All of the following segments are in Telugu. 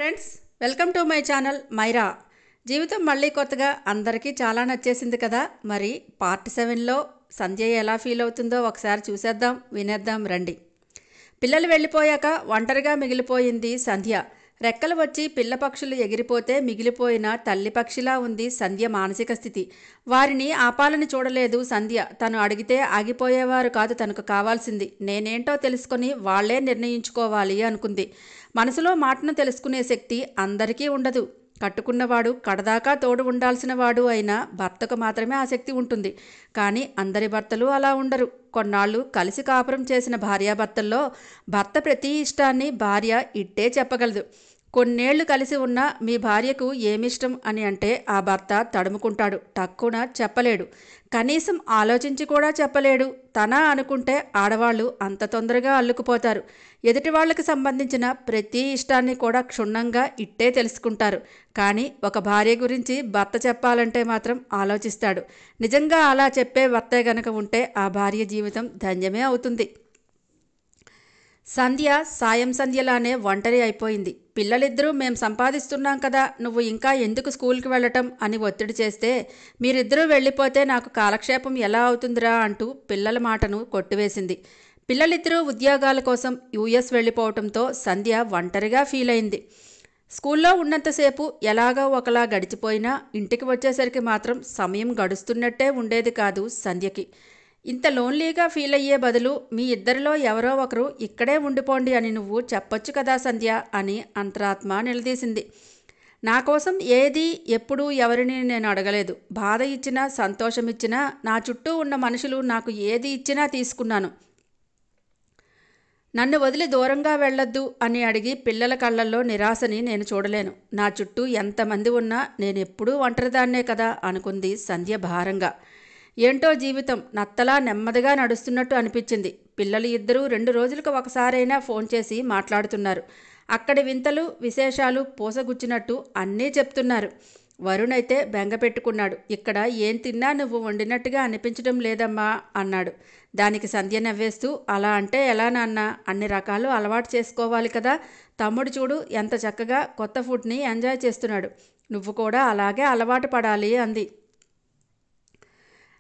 Friends, welcome to my channel Myra. జీవితం మళ్ళీ కొత్తగా అందరికీ చాలా నచ్చేసింది కదా. మరి పార్ట్ 7లో సంధ్య ఎలా ఫీల్ అవుతుందో ఒకసారి చూసేద్దాం, వినేద్దాం రండి. పిల్లలు వెళ్ళిపోయాక ఒంటరిగా మిగిలిపోయింది సంధ్య. రెక్కలు వచ్చి పిల్ల పక్షులు ఎగిరిపోతే మిగిలిపోయిన తల్లి పక్షిలా ఉంది సంధ్య మానసిక స్థితి. వారిని ఆపాలని చూడలేదు సంధ్య. తను అడిగితే ఆగిపోయేవారు కాదు తనకు కావాల్సింది. నేనేంటో తెలుసుకొని వాళ్లే నిర్ణయించుకోవాలి అనుకుంది. మనసులో మాటను తెలుసుకునే శక్తి అందరికీ ఉండదు. కట్టుకున్నవాడు కడదాకా తోడు ఉండాల్సిన వాడు అయినా భర్తకు మాత్రమే ఆ శక్తి ఉంటుంది. కానీ అందరి భర్తలు అలా ఉండరు. కొన్నాళ్ళు కలిసి కాపురం చేసిన భార్యాభర్తల్లో భర్త ప్రతి ఇష్టాన్ని భార్య ఇట్టే చెప్పగలదు. కొన్నేళ్లు కలిసి ఉన్న మీ భార్యకు ఏమిష్టం అని అంటే ఆ భర్త తడుముకుంటాడు. టక్కున చెప్పలేడు. కనీసం ఆలోచించి కూడా చెప్పలేడు. తన అనుకుంటే ఆడవాళ్ళు అంత తొందరగా అల్లుకుపోతారు. ఎదుటి వాళ్ళకి సంబంధించిన ప్రతి ఇష్టాన్ని కూడా క్షుణ్ణంగా ఇట్టే తెలుసుకుంటారు. కానీ ఒక భార్య గురించి భర్త చెప్పాలంటే మాత్రం ఆలోచిస్తాడు. నిజంగా అలా చెప్పే భర్తే గనక ఉంటే ఆ భార్య జీవితం ధన్యమే అవుతుంది. సంధ్య సాయం సంధ్యలానే ఒంటరి అయిపోయింది. పిల్లలిద్దరూ మేం సంపాదిస్తున్నాం కదా, నువ్వు ఇంకా ఎందుకు స్కూల్కి వెళ్ళటం అని ఒత్తిడి చేస్తే, మీరిద్దరూ వెళ్ళిపోతే నాకు కాలక్షేపం ఎలా అవుతుందిరా అంటూ పిల్లల మాటను కొట్టివేసింది. పిల్లలిద్దరూ ఉద్యోగాల కోసం యుఎస్ వెళ్ళిపోవటంతో సంధ్య ఒంటరిగా ఫీల్ అయింది. స్కూల్లో ఉన్నంతసేపు ఎలాగో ఒకలా గడిచిపోయినా ఇంటికి వచ్చేసరికి మాత్రం సమయం గడుస్తున్నట్టే ఉండేది కాదు సంధ్యకి. ఇంత లోన్లీగా ఫీల్ అయ్యే బదులు మీ ఇద్దరిలో ఎవరో ఒకరు ఇక్కడే ఉండిపోండి అని నువ్వు చెప్పొచ్చు కదా సంధ్య అని అంతరాత్మ నిలదీసింది. నా కోసం ఏది ఎప్పుడు ఎవరిని నేను అడగలేదు. బాధ ఇచ్చినా సంతోషమిచ్చినా నా చుట్టూ ఉన్న మనుషులు నాకు ఏది ఇచ్చినా తీసుకున్నాను. నన్ను వదిలి దూరంగా వెళ్ళొద్దు అని అడిగి పిల్లల కళ్ళల్లో నిరాశని నేను చూడలేను. నా చుట్టూ ఎంతమంది ఉన్నా నేనెప్పుడూ ఒంటరిదాన్నే కదా అనుకుంది సంధ్య భారంగా. ఏంటో జీవితం నత్తలా నెమ్మదిగా నడుస్తున్నట్టు అనిపించింది. పిల్లలు ఇద్దరూ 2 రోజులకు ఒకసారైనా ఫోన్ చేసి మాట్లాడుతున్నారు. అక్కడి వింతలు విశేషాలు పూసగుచ్చినట్టు అన్నీ చెప్తున్నారు. వరుణ్ అయితే బెంగ పెట్టుకున్నాడు. ఇక్కడ ఏం తిన్నా నువ్వు వండినట్టుగా అనిపించడం లేదమ్మా అన్నాడు. దానికి సంధ్య నవ్వేస్తూ, అలా అంటే ఎలా నాన్న, అన్ని రకాలు అలవాటు చేసుకోవాలి కదా. తమ్ముడు చూడు ఎంత చక్కగా కొత్త ఫుడ్ని ఎంజాయ్ చేస్తున్నాడు. నువ్వు కూడా అలాగే అలవాటు పడాలి అంది.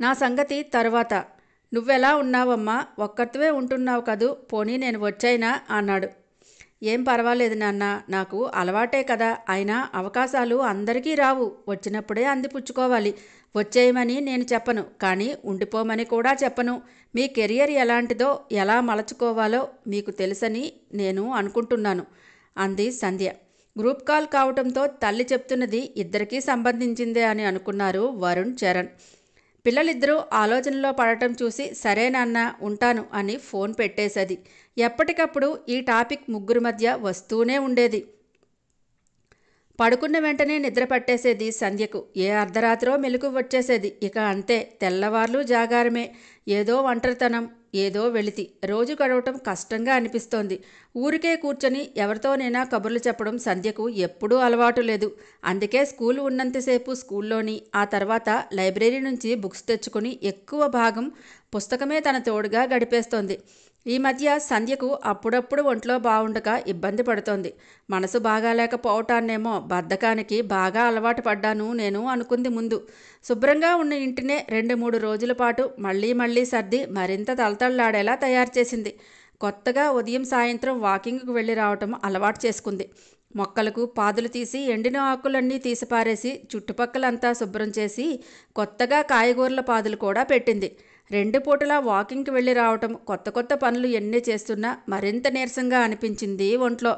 నా సంగతి తరువాత. నువ్వెలా ఉన్నావమ్మా, ఒక్కరివే ఉంటున్నావు కదూ, పోనీ నేను వచ్చైనా అన్నాడు. ఏం పర్వాలేదు నాన్న, నాకు అలవాటే కదా. అయినా అవకాశాలు అందరికీ రావు. వచ్చినప్పుడే అందిపుచ్చుకోవాలి. వచ్చేయమని నేను చెప్పను, కానీ ఉండిపోమని కూడా చెప్పను. మీ కెరియర్ ఎలాంటిదో ఎలా మలచుకోవాలో మీకు తెలుసని నేను అనుకుంటున్నాను అంది సంధ్య. గ్రూప్ కాల్ కావటంతో తల్లి చెప్తున్నది ఇద్దరికీ సంబంధించిందే అని అనుకున్నారు వరుణ్, చరణ్. పిల్లలిద్దరూ ఆలోచనలో పడటం చూసి సరే నాన్న ఉంటాను అని ఫోన్ పెట్టేసేది. ఎప్పటికప్పుడు ఈ టాపిక్ ముగ్గురు మధ్య వస్తూనే ఉండేది. పడుకున్న వెంటనే నిద్ర పట్టేసేది సంధ్యకు. ఏ అర్ధరాత్రో మెలకు వచ్చేసేది. ఇక అంతే, తెల్లవార్లు జాగారమే. ఏదో ఒంటరితనం, ఏదో వెలితి. రోజు గడవటం కష్టంగా అనిపిస్తోంది. ఊరికే కూర్చొని ఎవరితోనైనా కబుర్లు చెప్పడం సంధ్యకు ఎప్పుడూ అలవాటు లేదు. అందుకే స్కూల్ ఉన్నంతసేపు స్కూల్లోని, ఆ తర్వాత లైబ్రరీ నుంచి బుక్స్ తెచ్చుకొని ఎక్కువ భాగం పుస్తకమే తన తోడుగా గడిపేస్తోంది. ఈ మధ్య సంధ్యకు అప్పుడప్పుడు ఒంట్లో బాగుండక ఇబ్బంది పడుతోంది. మనసు బాగాలేకపోవటాన్నేమో, బద్ధకానికి బాగా అలవాటు పడ్డాను నేను అనుకుంది ముందు. శుభ్రంగా ఉన్న ఇంటినే 2-3 రోజుల పాటు మళ్ళీ మళ్ళీ సర్ది మరింత తలతళ్లాడేలా తయారు చేసింది. కొత్తగా ఉదయం సాయంత్రం వాకింగ్కు వెళ్ళి రావటం అలవాటు చేసుకుంది. మొక్కలకు పాదులు తీసి ఎండిన ఆకులన్నీ తీసిపారేసి చుట్టుపక్కలంతా శుభ్రం చేసి కొత్తగా కాయగూరల పాదులు కూడా పెట్టింది. 2 పూటలా వాకింగ్కి వెళ్ళి రావటం, కొత్త కొత్త పనులు ఎన్ని చేస్తున్నా మరింత నీరసంగా అనిపించింది ఒంట్లో.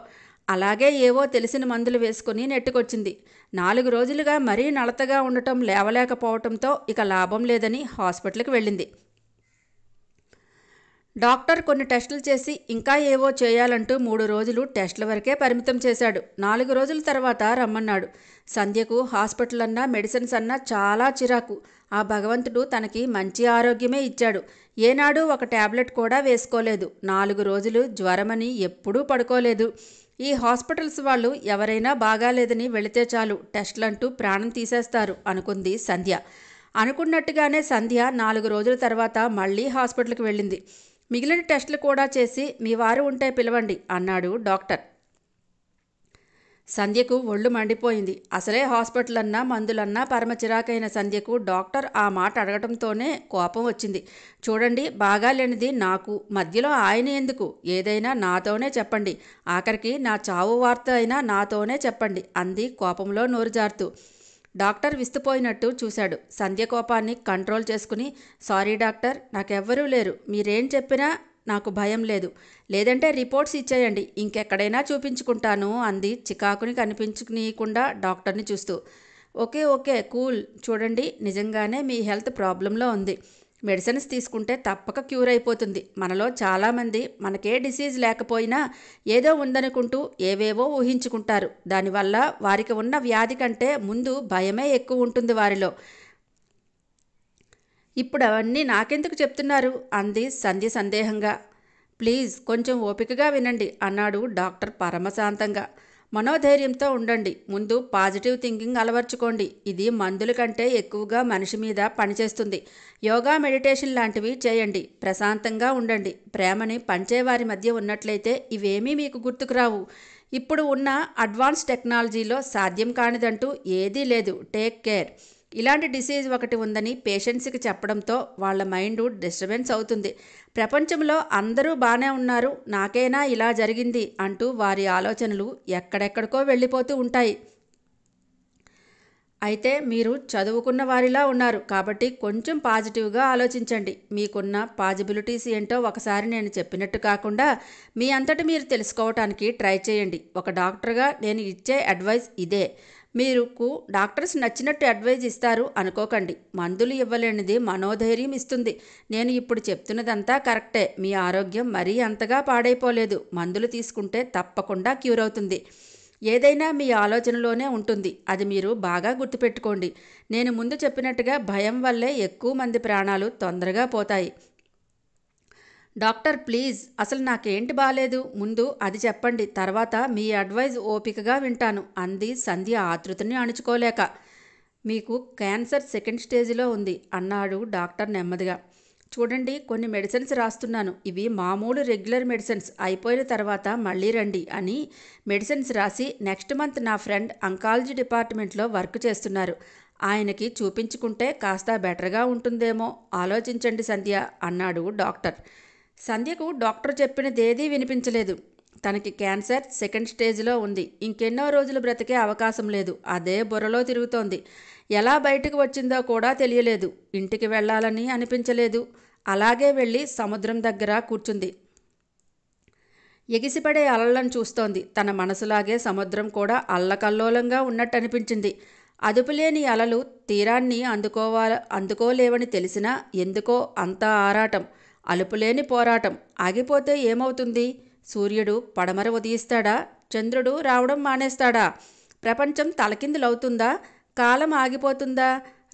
అలాగే ఏవో తెలిసిన మందులు వేసుకుని నెట్టుకొచ్చింది. 4 రోజులుగా మరీ నలతగా ఉండటం, లేవలేకపోవటంతో ఇక లాభం లేదని హాస్పిటల్కి వెళ్ళింది. డాక్టర్ కొన్ని టెస్టులు చేసి ఇంకా ఏవో చేయాలంటూ 3 రోజులు టెస్టుల వరకే పరిమితం చేశాడు. 4 రోజుల తర్వాత రమ్మన్నాడు. సంధ్యకు హాస్పిటల్ అన్నా మెడిసిన్స్ అన్నా చాలా చిరాకు. ఆ భగవంతుడు తనకి మంచి ఆరోగ్యమే ఇచ్చాడు. ఏనాడు ఒక టాబ్లెట్ కూడా వేసుకోలేదు. 4 రోజులు జ్వరమని ఎప్పుడూ పడుకోలేదు. ఈ హాస్పిటల్స్ వాళ్ళు ఎవరైనా బాగాలేదని వెళితే చాలు టెస్టులంటూ ప్రాణం తీసేస్తారు అనుకుంది సంధ్య. అనుకున్నట్టుగానే సంధ్య 4 రోజుల తర్వాత మళ్ళీ హాస్పిటల్కి వెళ్ళింది. మిగిలిన టెస్టులు కూడా చేసి మీ వారు ఉంటే పిలవండి అన్నాడు డాక్టర్. సంధ్యకు ఒళ్ళు మండిపోయింది. అసలే హాస్పిటల్ అన్నా మందులన్నా పరమ చిరాకైన సంధ్యకు డాక్టర్ ఆ మాట అడగటంతోనే కోపం వచ్చింది. చూడండి, బాగా లేనిది నాకు, మధ్యలో ఆయన ఎందుకు? ఏదైనా నాతోనే చెప్పండి. ఆఖరికి నా చావు వార్త అయినా నాతోనే చెప్పండి అంది కోపంలో నోరు జారుతూ. డాక్టర్ విస్తుపోయినట్టు చూశాడు. సంధ్య కోపాన్ని కంట్రోల్ చేసుకుని, సారీ డాక్టర్, నాకెవ్వరూ లేరు. మీరేం చెప్పినా నాకు భయం లేదు. లేదంటే రిపోర్ట్స్ ఇచ్చేయండి, ఇంకెక్కడైనా చూపించుకుంటాను అంది చికాకుని కనిపించునీయకుండా డాక్టర్ని చూస్తూ. Okay okay, cool. చూడండి, నిజంగానే మీ హెల్త్ ప్రాబ్లంలో ఉంది. మెడిసిన్స్ తీసుకుంటే తప్పక క్యూర్ అయిపోతుంది. మనలో చాలామంది మనకే డిసీజ్ లేకపోయినా ఏదో ఉందనుకుంటూ ఏవేవో ఊహించుకుంటారు. దానివల్ల వారికి ఉన్న వ్యాధి కంటే ముందు భయమే ఎక్కువ ఉంటుంది వారిలో. ఇప్పుడు అవన్నీ నాకెందుకు చెప్తున్నారు అంది సంధ్య సందేహంగా. ప్లీజ్ కొంచెం ఓపికగా వినండి అన్నాడు డాక్టర్ పరమశాంతంగా. మనోధైర్యంతో ఉండండి. ముందు పాజిటివ్ థింకింగ్ అలవర్చుకోండి. ఇది మందుల కంటే ఎక్కువగా మనిషి మీద పనిచేస్తుంది. యోగా, మెడిటేషన్ లాంటివి చేయండి. ప్రశాంతంగా ఉండండి. ప్రేమని పంచేవారి మధ్య ఉన్నట్లయితే ఇవేమీ మీకు గుర్తుకురావు. ఇప్పుడు ఉన్న అడ్వాన్స్ టెక్నాలజీలో సాధ్యం కానిదంటూ ఏదీ లేదు. Take care. ఇలాంటి డిసీజ్ ఒకటి ఉందని పేషెంట్స్కి చెప్పడంతో వాళ్ళ మైండ్ డిస్టర్బెన్స్ అవుతుంది. ప్రపంచంలో అందరూ బాగానే ఉన్నారు, నాకేనా ఇలా జరిగింది అంటూ వారి ఆలోచనలు ఎక్కడెక్కడికో వెళ్ళిపోతూ ఉంటాయి. అయితే మీరు చదువుకున్న వారిలా ఉన్నారు కాబట్టి కొంచెం పాజిటివ్గా ఆలోచించండి. మీకున్న పాజిబిలిటీస్ ఏంటో ఒకసారి నేను చెప్పినట్టు కాకుండా మీ అంతటి మీరు తెలుసుకోవటానికి ట్రై చేయండి. ఒక డాక్టర్గా నేను ఇచ్చే అడ్వైస్ ఇదే. మీకు డాక్టర్స్ నచ్చినట్టు అడ్వైజ్ ఇస్తారు అనుకోకండి. మందులు ఇవ్వలేనిది మనోధైర్యం ఇస్తుంది. నేను ఇప్పుడు చెప్తున్నదంతా కరెక్టే. మీ ఆరోగ్యం మరీ అంతగా పాడైపోలేదు. మందులు తీసుకుంటే తప్పకుండా క్యూర్ అవుతుంది. ఏదైనా మీ ఆలోచనలోనే ఉంటుంది. అది మీరు బాగా గుర్తుపెట్టుకోండి. నేను ముందు చెప్పినట్టుగా భయం వల్లే ఎక్కువ మంది ప్రాణాలు తొందరగా పోతాయి. డాక్టర్ ప్లీజ్, అసలు నాకేంటి బాలేదు, ముందు అది చెప్పండి, తర్వాత మీ అడ్వైజ్ ఓపికగా వింటాను అంది సంధ్య ఆతృతని అణుచుకోలేక. మీకు క్యాన్సర్ సెకండ్ స్టేజ్లో ఉంది అన్నాడు డాక్టర్ నెమ్మదిగా. చూడండి, కొన్ని మెడిసిన్స్ రాస్తున్నాను. ఇవి మామూలు రెగ్యులర్ మెడిసిన్స్. అయిపోయిన తర్వాత మళ్ళీ రండి అని మెడిసిన్స్ రాసి నెక్స్ట్ మంత్ నా ఫ్రెండ్ అంకాలజీ డిపార్ట్మెంట్లో వర్క్ చేస్తున్నారు. ఆయనకి చూపించుకుంటే కాస్త బెటర్గా ఉంటుందేమో, ఆలోచించండి సంధ్య అన్నాడు డాక్టర్. సంధ్యకు డాక్టర్ చెప్పినదేదీ వినిపించలేదు. తనకి క్యాన్సర్ సెకండ్ స్టేజ్లో ఉంది. ఇంకెన్నో రోజులు బ్రతికే అవకాశం లేదు. అదే బుర్రలో తిరుగుతోంది. ఎలా బయటకు వచ్చిందో కూడా తెలియలేదు. ఇంటికి వెళ్ళాలని అనిపించలేదు. అలాగే వెళ్ళి సముద్రం దగ్గర కూర్చుంది. ఎగిసిపడే అలలను చూస్తోంది. తన మనసులాగే సముద్రం కూడా అల్లకల్లోలంగా ఉన్నట్టు అనిపించింది. అదుపులేని అలలు తీరాన్ని అందుకోలేవని తెలిసినా ఎందుకో అంత ఆరాటం. అలుపులేని పోరాటం. ఆగిపోతే ఏమవుతుంది? సూర్యుడు పడమర ఉదయిస్తాడా? చంద్రుడు రావడం మానేస్తాడా? ప్రపంచం తలకిందులవుతుందా? కాలం ఆగిపోతుందా?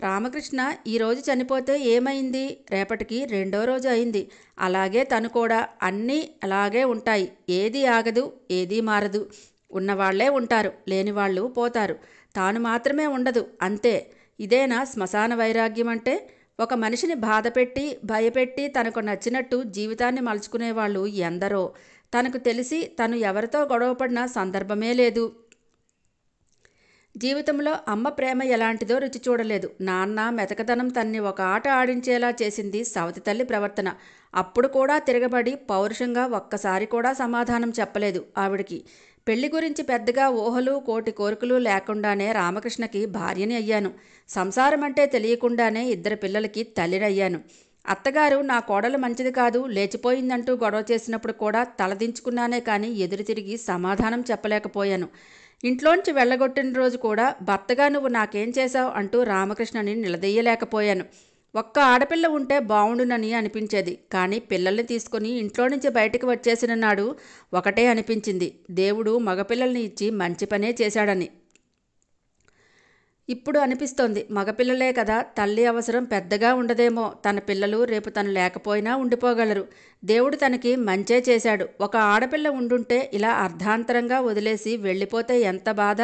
రామకృష్ణ ఈరోజు చనిపోతే ఏమైంది? రేపటికి రెండో రోజు అయింది. అలాగే తను కూడా. అన్నీ అలాగే ఉంటాయి. ఏదీ ఆగదు, ఏదీ మారదు. ఉన్నవాళ్లే ఉంటారు, లేనివాళ్ళు పోతారు. తాను మాత్రమే ఉండదు, అంతే. ఇదేనా శ్మశాన వైరాగ్యం అంటే? ఒక మనిషిని బాధపెట్టి భయపెట్టి తనకు నచ్చినట్టు జీవితాన్ని మలుచుకునేవాళ్ళు ఎందరో. తనకు తెలిసి తను ఎవరితో గొడవపడిన సందర్భమే లేదు. జీవితంలో అమ్మ ప్రేమ ఎలాంటిదో రుచి చూడలేదు. నాన్న మెతకదనం తన్ని ఒక ఆట ఆడించేలా చేసింది సవతి తల్లి ప్రవర్తన. అప్పుడు కూడా తిరగబడి పౌరుషంగా ఒక్కసారి కూడా సమాధానం చెప్పలేదు ఆవిడికి. పెళ్లి గురించి పెద్దగా ఊహలు కోటి కోరికలు లేకుండానే రామకృష్ణకి భార్యని అయ్యాను. సంసారం అంటే తెలియకుండానే 2 పిల్లలకి తల్లినయ్యాను. అత్తగారు నా కోడలు మంచిది కాదు, లేచిపోయిందంటూ గొడవ చేసినప్పుడు కూడా తలదించుకున్నానే కానీ ఎదురు తిరిగి సమాధానం చెప్పలేకపోయాను. ఇంట్లోంచి వెళ్ళగొట్టిన రోజు కూడా భర్తగా నువ్వు నాకేం చేశావు అంటూ రామకృష్ణని నిలదీయలేకపోయాను. ఒక్క ఆడపిల్ల ఉంటే బావుండునని అనిపించేది. కానీ పిల్లల్ని తీసుకుని ఇంట్లో నుంచి బయటకు వచ్చేసిన నాడు ఒకటే అనిపించింది, దేవుడు మగపిల్లల్ని ఇచ్చి మంచి పనే చేశాడని. ఇప్పుడు అనిపిస్తోంది, మగపిల్లలే కదా, తల్లి అవసరం పెద్దగా ఉండదేమో. తన పిల్లలు రేపు తను లేకపోయినా ఉండిపోగలరు. దేవుడు తనకి మంచే చేశాడు. ఒక ఆడపిల్ల ఉండుంటే ఇలా అర్ధాంతరంగా వదిలేసి వెళ్ళిపోతే ఎంత బాధ.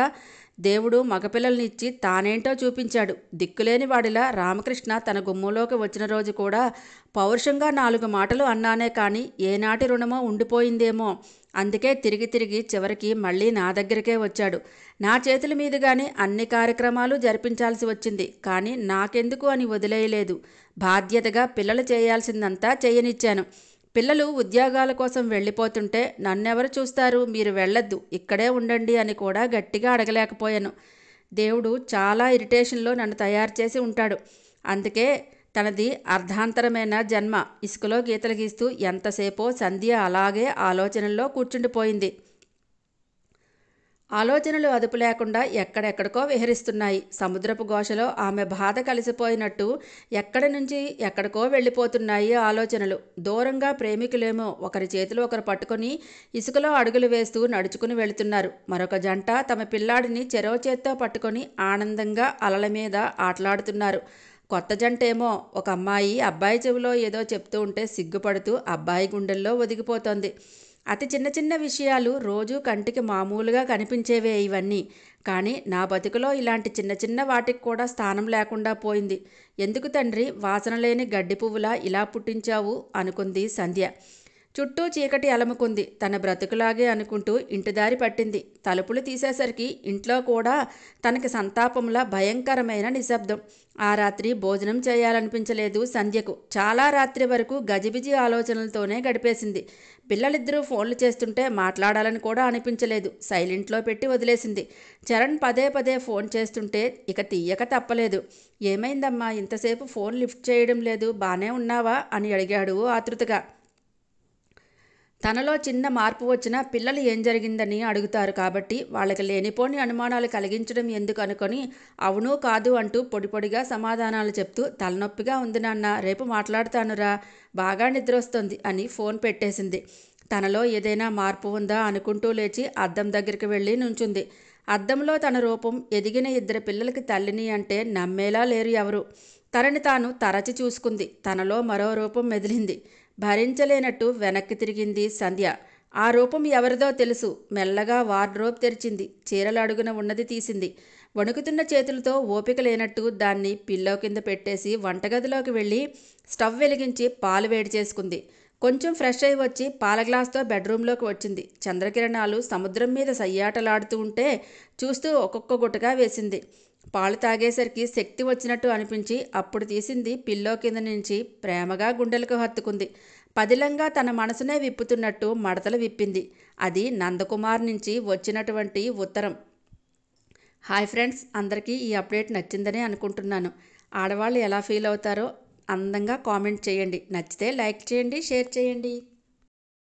దేవుడు మగపిల్లల్ని ఇచ్చి తానేంటో చూపించాడు. దిక్కులేని వాడిలా రామకృష్ణ తన గుమ్మంలోకి వచ్చిన రోజు కూడా పౌరుషంగా 4 మాటలు అన్నానే కానీ ఏనాటి రుణమో ఉండిపోయిందేమో. అందుకే తిరిగి తిరిగి చివరికి మళ్ళీ నా దగ్గరికే వచ్చాడు. నా చేతుల మీదుగానే అన్ని కార్యక్రమాలు జరిపించాల్సి వచ్చింది. కానీ నాకెందుకు అని వదిలేయలేదు. బాధ్యతగా పిల్లలు చేయాల్సిందంతా చేయనిచ్చాను. పిల్లలు ఉద్యోగాల కోసం వెళ్ళిపోతుంటే నన్నెవరు చూస్తారు, మీరు వెళ్ళొద్దు, ఇక్కడే ఉండండి అని కూడా గట్టిగా అడగలేకపోయాను. దేవుడు చాలా ఇరిటేషన్లో నన్ను తయారు చేసి ఉంటాడు. అందుకే తనది అర్ధాంతరమైన జన్మ. ఇసుకలో గీతలు గీస్తూ ఎంతసేపో సంధ్య అలాగే ఆలోచనల్లో కూర్చుండిపోయింది. ఆలోచనలు అదుపు లేకుండా ఎక్కడెక్కడికో విహరిస్తున్నాయి. సముద్రపు ఘోషలో ఆమె బాధ కలిసిపోయినట్టు ఎక్కడి నుంచి ఎక్కడికో వెళ్ళిపోతున్నాయి ఆలోచనలు. దూరంగా ప్రేమికులేమో ఒకరి చేతులు ఒకరు పట్టుకొని ఇసుకలో అడుగులు వేస్తూ నడుచుకుని వెళుతున్నారు. మరొక జంట తమ పిల్లాడిని చెరో చేత్తో పట్టుకొని ఆనందంగా అలల మీద ఆటలాడుతున్నారు. కొత్త జంటేమో ఒక అమ్మాయి అబ్బాయి చెవిలో ఏదో చెప్తూ ఉంటే సిగ్గుపడుతూ అబ్బాయి గుండెల్లో ఒదిగిపోతోంది. అతి చిన్న చిన్న విషయాలు రోజూ కంటికి మామూలుగా కనిపించేవే ఇవన్నీ. కానీ నా బతుకులో ఇలాంటి చిన్న చిన్న వాటికి కూడా స్థానం లేకుండా పోయింది. ఎందుకు తండ్రి వాసన లేని గడ్డి పువ్వులా ఇలా పుట్టించావు అనుకుంది సంధ్య. చుట్టూ చీకటి అలముకుంది. తన బ్రతుకులాగే అనుకుంటూ ఇంటిదారి పట్టింది. తలుపులు తీసేసరికి ఇంట్లో కూడా తనకి సంతాపంలా భయంకరమైన నిశ్శబ్దం. ఆ రాత్రి భోజనం చేయాలనిపించలేదు సంధ్యకు. చాలా రాత్రి వరకు గజిబిజి ఆలోచనలతోనే గడిపేసింది. పిల్లలిద్దరూ ఫోన్లు చేస్తుంటే మాట్లాడాలని కూడా అనిపించలేదు. సైలెంట్లో పెట్టి వదిలేసింది. చరణ్ పదే పదే ఫోన్ చేస్తుంటే ఇక తీయక తప్పలేదు. ఏమైందమ్మా, ఇంతసేపు ఫోన్ లిఫ్ట్ చేయడం లేదు, బానే ఉన్నావా అని అడిగాడు ఆతృతగా. తనలో చిన్న మార్పు వచ్చినా పిల్లలు ఏం జరిగిందని అడుగుతారు కాబట్టి వాళ్ళకి లేనిపోని అనుమానాలు కలిగించడం ఎందుకు అనుకొని అవును కాదు అంటూ పొడి పొడిగా సమాధానాలు చెప్తూ తలనొప్పిగా ఉంది నాన్న, రేపు మాట్లాడతానురా, బాగా నిద్రొస్తుంది అని ఫోన్ పెట్టేసింది. తనలో ఏదైనా మార్పు ఉందా అనుకుంటూ లేచి అద్దం దగ్గరికి వెళ్ళి నుంచుంది. అద్దంలో తన రూపం, ఎదిగిన ఇద్దరు పిల్లలకి తల్లిని అంటే నమ్మేలా లేరు ఎవరు. తనని తాను తరచి చూసుకుంది. తనలో మరో రూపం మెదిలింది. భరించలేనట్టు వెనక్కి తిరిగింది సంధ్య. ఆ రూపం ఎవరిదో తెలుసు. మెల్లగా వార్డ్రోబ్ తెరిచింది. చీరల అడుగున ఉన్నది తీసింది. వణుకుతున్న చేతులతో ఓపిక లేనట్టు దాన్ని పిల్లో కింద పెట్టేసి వంటగదిలోకి వెళ్ళి స్టవ్ వెలిగించి పాలు వేడి చేసుకుంది. కొంచెం ఫ్రెష్ అయి వచ్చి పాల గ్లాస్తో బెడ్రూమ్లోకి వచ్చింది. చంద్రకిరణాలు సముద్రం మీద సయ్యాటలాడుతూ ఉంటే చూస్తూ ఒక్కొక్క గుటగా వేసింది. పాలు తాగేసరికి శక్తి వచ్చినట్టు అనిపించి అప్పుడు తీసింది పిల్లో కింద నుంచి. ప్రేమగా గుండెలకు హత్తుకుంది. పదిలంగా తన మనసునే విప్పుతున్నట్టు మడతలు విప్పింది. అది నందకుమార్ నుంచి వచ్చినటువంటి ఉత్తరం. హాయ్ ఫ్రెండ్స్, అందరికీ ఈ అప్డేట్ నచ్చిందని అనుకుంటున్నాను. ఆడవాళ్ళు ఎలా ఫీల్ అవుతారో అందంగా కామెంట్ చేయండి. నచ్చితే లైక్ చేయండి, షేర్ చేయండి.